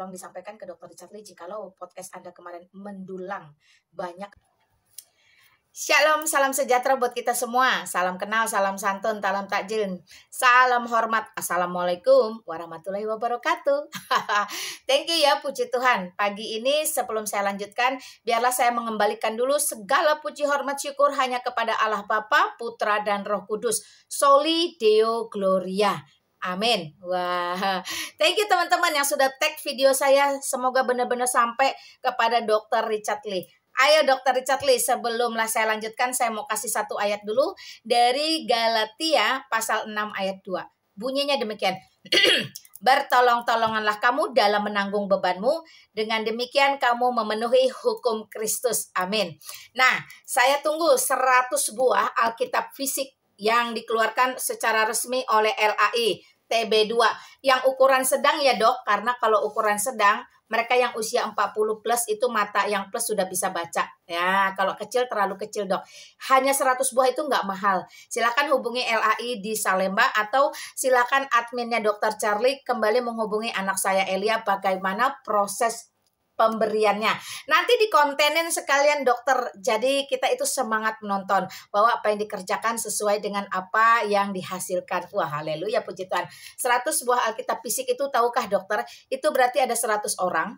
tolong disampaikan ke Dr. Richard Lee jikalau podcast Anda kemarin mendulang banyak. Shalom, salam sejahtera buat kita semua. Salam kenal, salam santun, salam takjil, salam hormat. Assalamualaikum warahmatullahi wabarakatuh. Thank you ya, puji Tuhan. Pagi ini sebelum saya lanjutkan, biarlah saya mengembalikan dulu segala puji hormat syukur hanya kepada Allah Bapa, Putra, dan Roh Kudus. Soli Deo Gloria. Amin. Wah, thank you teman-teman yang sudah tag video saya. Semoga benar-benar sampai kepada Dr. Richard Lee. Ayo Dr. Richard Lee, sebelumlah saya lanjutkan, saya mau kasih satu ayat dulu dari Galatia pasal 6 ayat 2. Bunyinya demikian. Bertolong-tolonganlah kamu dalam menanggung bebanmu, dengan demikian kamu memenuhi hukum Kristus. Amin. Nah, saya tunggu 100 buah Alkitab fisik yang dikeluarkan secara resmi oleh LAI TB2 yang ukuran sedang ya dok, karena kalau ukuran sedang mereka yang usia 40 plus itu mata yang plus sudah bisa baca ya. Kalau kecil terlalu kecil dok. Hanya 100 buah itu nggak mahal. Silakan hubungi LAI di Salemba atau silakan adminnya Dr. Charlie kembali menghubungi anak saya Elia bagaimana proses pemberiannya. Nanti dikontenin sekalian dokter. Jadi kita itu semangat menonton bahwa apa yang dikerjakan sesuai dengan apa yang dihasilkan. Wah, haleluya, puji Tuhan. 100 buah Alkitab fisik itu tahukah dokter? Itu berarti ada 100 orang.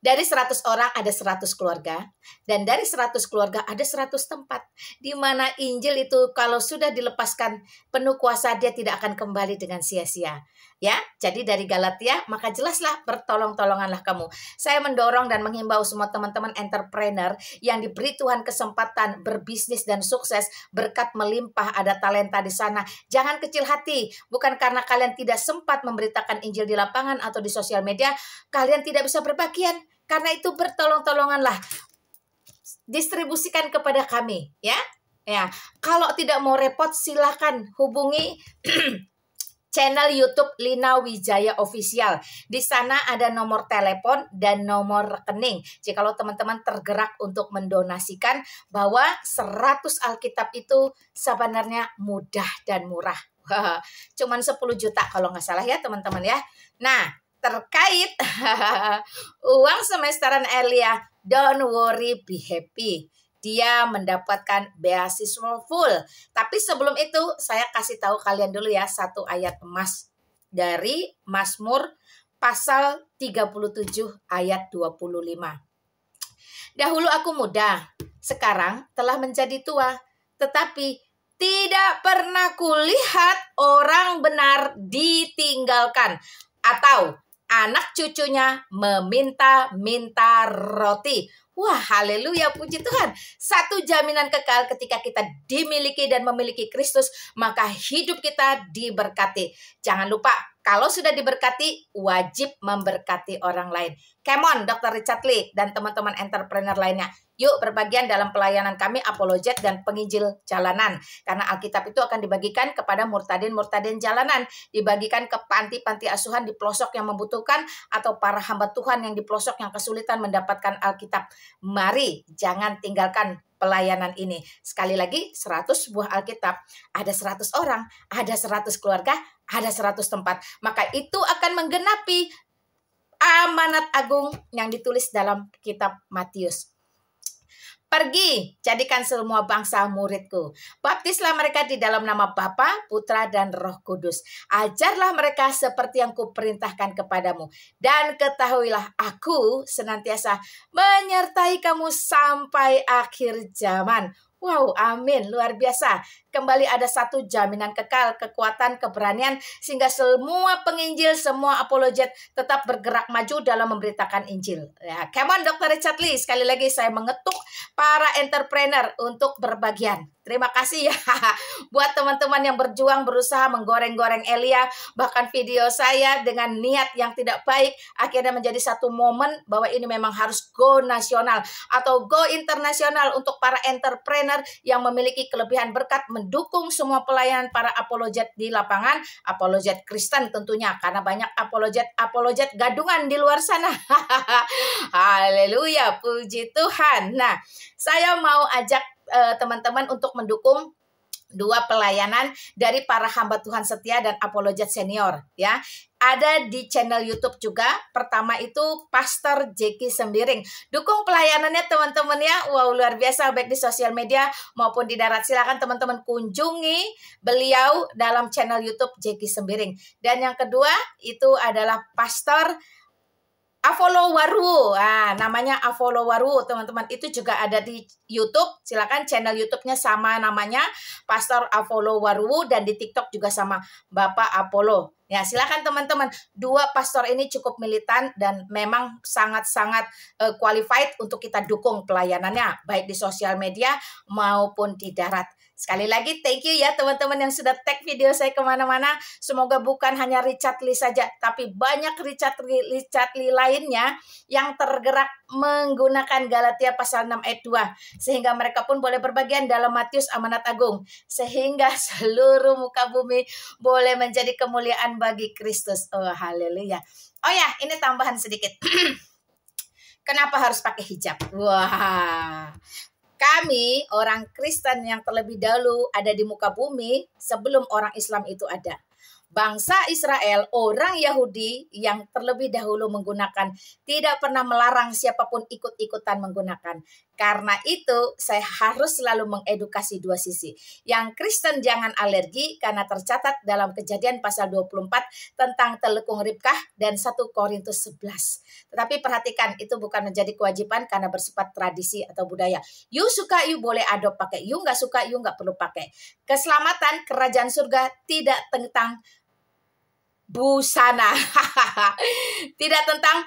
Dari 100 orang ada 100 keluarga. Dan dari 100 keluarga ada 100 tempat. Di mana Injil itu kalau sudah dilepaskan penuh kuasa, dia tidak akan kembali dengan sia-sia. Ya, jadi dari Galatia, maka jelaslah bertolong-tolonganlah kamu. Saya mendorong dan menghimbau semua teman-teman entrepreneur yang diberi Tuhan kesempatan berbisnis dan sukses, berkat melimpah, ada talenta di sana. Jangan kecil hati, bukan karena kalian tidak sempat memberitakan Injil di lapangan atau di sosial media, kalian tidak bisa berbagian. Karena itu bertolong-tolonganlah, distribusikan kepada kami, ya. Ya, kalau tidak mau repot, silakan hubungi channel YouTube Lina Wijaya Official. Di sana ada nomor telepon dan nomor rekening. Jikalau teman-teman tergerak untuk mendonasikan, bahwa 100 Alkitab itu sebenarnya mudah dan murah. Cuman 10 juta kalau nggak salah ya teman-teman ya. Nah, terkait uang semesteran Elia, don't worry, be happy. Dia mendapatkan beasiswa full. Tapi sebelum itu saya kasih tahu kalian dulu ya satu ayat emas dari Mazmur pasal 37 ayat 25. Dahulu aku muda, sekarang telah menjadi tua, tetapi tidak pernah kulihat orang benar ditinggalkan atau anak cucunya meminta-minta roti. Wah, haleluya, puji Tuhan. Satu jaminan kekal ketika kita dimiliki dan memiliki Kristus, maka hidup kita diberkati. Jangan lupa, kalau sudah diberkati, wajib memberkati orang lain. Come on, Dr. Richard Lee dan teman-teman entrepreneur lainnya. Yuk berbagian dalam pelayanan kami apologet dan penginjil jalanan. Karena Alkitab itu akan dibagikan kepada murtadin-murtadin jalanan. Dibagikan ke panti-panti asuhan di pelosok yang membutuhkan atau para hamba Tuhan yang di pelosok yang kesulitan mendapatkan Alkitab. Mari jangan tinggalkan pelayanan ini. Sekali lagi 100 buah Alkitab, ada 100 orang, ada 100 keluarga, ada 100 tempat. Maka itu akan menggenapi amanat agung yang ditulis dalam kitab Matius. Pergi, jadikan semua bangsa muridku. Baptislah mereka di dalam nama Bapa, Putra, dan Roh Kudus. Ajarlah mereka seperti yang kuperintahkan kepadamu. Dan ketahuilah aku senantiasa menyertai kamu sampai akhir zaman. Wow, amin, luar biasa. Kembali ada satu jaminan kekal, kekuatan, keberanian, sehingga semua penginjil, semua apologet tetap bergerak maju dalam memberitakan Injil. Ya, come on Dr. Richard Lee, sekali lagi saya mengetuk para entrepreneur untuk berbagian. Terima kasih ya buat teman-teman yang berjuang berusaha menggoreng-goreng Elia, bahkan video saya dengan niat yang tidak baik akhirnya menjadi satu momen bahwa ini memang harus go nasional atau go internasional untuk para entrepreneur yang memiliki kelebihan berkat, mendukung semua pelayanan para apologet di lapangan, apologet Kristen tentunya, karena banyak apologet gadungan di luar sana. Haleluya, puji Tuhan. Nah, saya mau ajak teman-teman untuk mendukung dua pelayanan dari para hamba Tuhan setia dan apologet senior ya. Ada di channel YouTube juga. Pertama itu Pastor Jeki Sembiring. Dukung pelayanannya teman-teman ya. Wow, luar biasa baik di sosial media maupun di darat. Silakan teman-teman kunjungi beliau dalam channel YouTube Jeki Sembiring. Dan yang kedua itu adalah Pastor Avolo Waru, namanya Avolo Waru teman-teman, itu juga ada di YouTube. Silakan channel YouTube-nya sama namanya Pastor Avolo Waru, dan di TikTok juga sama Bapak Apollo. Ya silakan teman-teman, dua pastor ini cukup militan dan memang sangat-sangat qualified untuk kita dukung pelayanannya baik di sosial media maupun di darat. Sekali lagi thank you ya teman-teman yang sudah tag video saya kemana-mana. Semoga bukan hanya Richard Lee saja, tapi banyak Richard Lee lainnya yang tergerak menggunakan Galatia pasal 6 ayat 2. Sehingga mereka pun boleh berbagian dalam Matius amanat agung. Sehingga seluruh muka bumi boleh menjadi kemuliaan bagi Kristus. Oh haleluya. Oh ya, ini tambahan sedikit. Kenapa harus pakai hijab? Wah. Kami orang Kristen yang terlebih dahulu ada di muka bumi sebelum orang Islam itu ada. Bangsa Israel, orang Yahudi yang terlebih dahulu menggunakan, tidak pernah melarang siapapun ikut-ikutan menggunakan. Karena itu, saya harus selalu mengedukasi dua sisi. Yang Kristen jangan alergi karena tercatat dalam Kejadian pasal 24 tentang telekung Ribkah dan 1 Korintus 11. Tetapi perhatikan, itu bukan menjadi kewajiban karena bersifat tradisi atau budaya. You suka, you boleh adopt pakai. You nggak suka, you nggak perlu pakai. Keselamatan kerajaan surga tidak tentang busana. Tidak tentang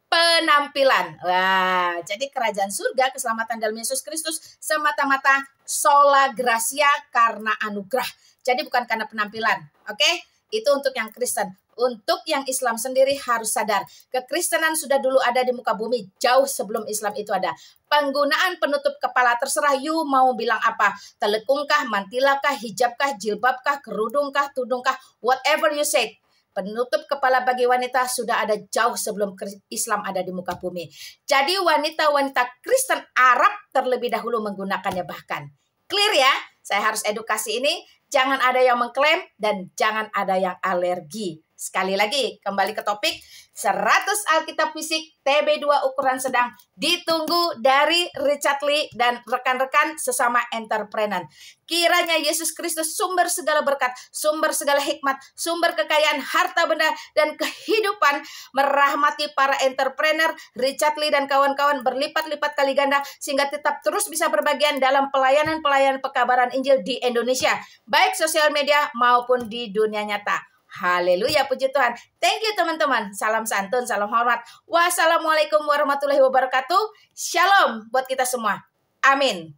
penampilan. Wah, jadi kerajaan surga, keselamatan dalam Yesus Kristus semata-mata sola gratia, karena anugerah. Jadi bukan karena penampilan. Oke? Itu untuk yang Kristen. Untuk yang Islam sendiri harus sadar, kekristenan sudah dulu ada di muka bumi jauh sebelum Islam itu ada. Penggunaan penutup kepala terserah you mau bilang apa. Telekungkah, mantilakah, hijabkah, jilbabkah, kerudungkah, tudungkah, whatever you say. Penutup kepala bagi wanita sudah ada jauh sebelum Islam ada di muka bumi. Jadi wanita-wanita Kristen Arab terlebih dahulu menggunakannya bahkan. Clear ya? Saya harus edukasi ini. Jangan ada yang mengklaim dan jangan ada yang alergi. Sekali lagi, kembali ke topik. 100 Alkitab Fisik TB2 ukuran sedang ditunggu dari Richard Lee dan rekan-rekan sesama entrepreneur. Kiranya Yesus Kristus sumber segala berkat, sumber segala hikmat, sumber kekayaan, harta benda, dan kehidupan merahmati para entrepreneur, Richard Lee dan kawan-kawan berlipat-lipat kali ganda sehingga tetap terus bisa berbagian dalam pelayanan-pelayanan pekabaran Injil di Indonesia, baik sosial media maupun di dunia nyata. Haleluya, puji Tuhan. Thank you teman-teman. Salam santun, salam hormat. Wassalamualaikum warahmatullahi wabarakatuh. Shalom buat kita semua. Amin.